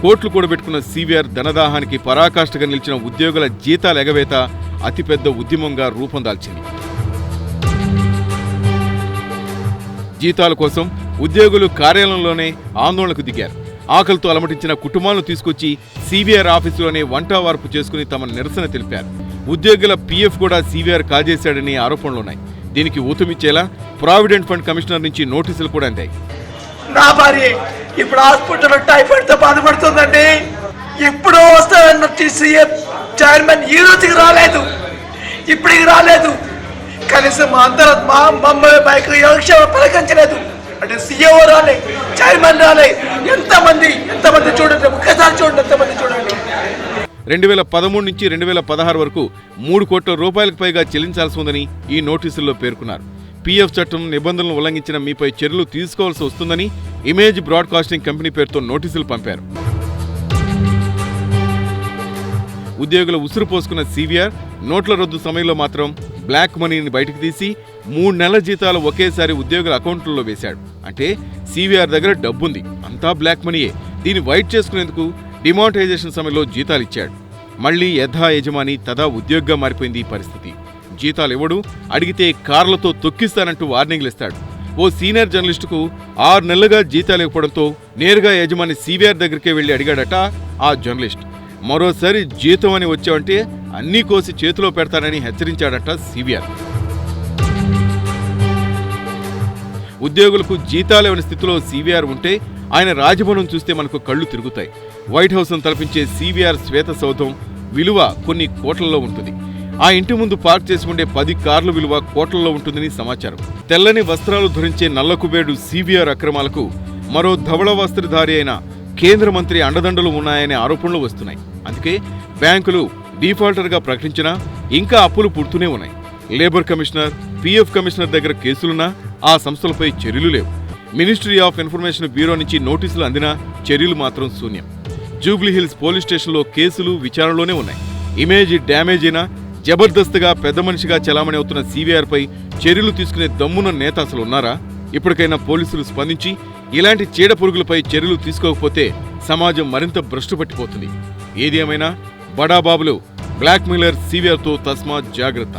కోట్లు కూడబెట్టుకున్న సీవీఆర్ ధనదాహానికి పరాకాష్ఠగా నిలిచిన ఉద్యోగుల జీతాల ఎగవేత అతిపెద్ద ఉద్యమంగా రూపం దాల్చింది. జీతాల కోసం ఉద్యోగులు కార్యాలయంలోనే ఆందోళనకు దిగారు. ఆకలితో అలమటించిన కుటుంబాలను తీసుకొచ్చి సీవీఆర్ ఆఫీసులోనే వంటా వార్పు చేసుకుని తమ నిరసన తెలిపారు. ఉద్యోగుల పీఎఫ్ కూడా సీవీఆర్ కాజేశాడని ఆరోపణలున్నాయి. దీనికి ఊతమిచ్చేలా ప్రావిడెంట్ ఫండ్ కమిషనర్ నుంచి నోటీసులు కూడా అందాయి. నా భార్య ఇప్పుడు హాస్పిటల్లో టైఫాయిడ్ తో బాధపడుతుందండి. ఇప్పుడు వస్తానన్న సీఎం చైర్మన్ ఈ రోజుకి రాలేదు, ఇప్పటికి రాలేదు. కనీసం మా మమ్మల్ని బైక్ యోగక్షేమ పలకించలేదు. అంటే సీఎం రాలే, చైర్మన్ రాలే. ఎంతమంది చూడండి, ఒక్కసారి చూడండి, ఎంతమంది చూడండి. 2013 నుంచి 2016 వరకు 3 కోట్ల రూపాయలకు పైగా చెల్లించాల్సి ఉందని ఈ నోటీసుల్లో పేర్కొన్నారు. పీఎఫ్ చట్టం నిబంధనలను ఉల్లంఘించిన మీపై చర్యలు తీసుకోవాల్సి వస్తుందని ఇమేజ్ బ్రాడ్కాస్టింగ్ కంపెనీ పేరుతో నోటీసులు పంపారు. ఉద్యోగుల ఉసురు పోసుకున్న సీవీఆర్ నోట్ల రద్దు సమయంలో మాత్రం బ్లాక్ మనీని బయటకు తీసి 3 నెలల జీతాలు ఒకేసారి ఉద్యోగుల అకౌంట్లలో వేశాడు. అంటే సీవీఆర్ దగ్గర డబ్బుంది, అంతా బ్లాక్ మనీయే. దీన్ని వైట్ చేసుకునేందుకు డిమానిటైజేషన్ సమయంలో జీతాలు ఇచ్చాడు. మళ్లీ యథా యజమాని తదా ఉద్యోగిగా మారిపోయింది ఈ పరిస్థితి. జీతాలు ఇవ్వడు, అడిగితే కార్లతో తొక్కిస్తానంటూ వార్నింగ్లు ఇస్తాడు. ఓ సీనియర్ జర్నలిస్టుకు 6 నెలలుగా జీతాలు ఇవ్వడంతో నేరుగా యజమాని సీవీఆర్ దగ్గరికే వెళ్లి అడిగాడట ఆ జర్నలిస్ట్. మరోసారి జీతం అని వచ్చావంటే అన్నీ కోసి చేతిలో పెడతానని హెచ్చరించాడట సీవీఆర్. ఉద్యోగులకు జీతాలేవని స్థితిలో సీవీఆర్ ఉంటే ఆయన రాజభవనం చూస్తే మనకు కళ్ళు తిరుగుతాయి. వైట్ హౌస్ను తలపించే సీవీఆర్ శ్వేత సౌధం విలువ కొన్ని కోట్లలో ఉంటుంది. ఆ ఇంటి ముందు పార్క్ చేసి ఉండే 10 కార్ల విలువ కోట్లలో ఉంటుందని సమాచారం. తెల్లని వస్త్రాలు ధరించే నల్లకుబేడు సీవీఆర్ అక్రమాలకు మరో ధవళ వస్త్రధారి అయిన కేంద్ర మంత్రి అండదండలు ఉన్నాయనే ఆరోపణలు వస్తున్నాయి. అందుకే బ్యాంకులు డిఫాల్టర్గా ప్రకటించినా ఇంకా అప్పులు పుడుతూనే ఉన్నాయి. లేబర్ కమిషనర్, పీఎఫ్ కమిషనర్ దగ్గర కేసులున్నా ఆ సంస్థలపై చర్యలు లేవు. మినిస్ట్రీ ఆఫ్ ఇన్ఫర్మేషన్ బ్యూరో నుంచి నోటీసులు అందినా చర్యలు మాత్రం శూన్యం. జూబ్లీహిల్స్ పోలీస్ స్టేషన్లో కేసులు విచారణలోనే ఉన్నాయి. ఇమేజ్ డ్యామేజ్ అయినా జబర్దస్త్గా పెద్ద మనిషిగా చలామణి అవుతున్న సీవీఆర్పై చర్యలు తీసుకునే దమ్మున నేత అసలు ఉన్నారా? ఇప్పటికైనా పోలీసులు స్పందించి ఇలాంటి చీడ పురుగులపై చర్యలు తీసుకోకపోతే సమాజం మరింత భ్రష్టు పట్టిపోతుంది. ఏది ఏమైనా బడాబాబులు బ్లాక్ మెయిలర్ సీవీఆర్తో తస్మాత్ జాగ్రత్త.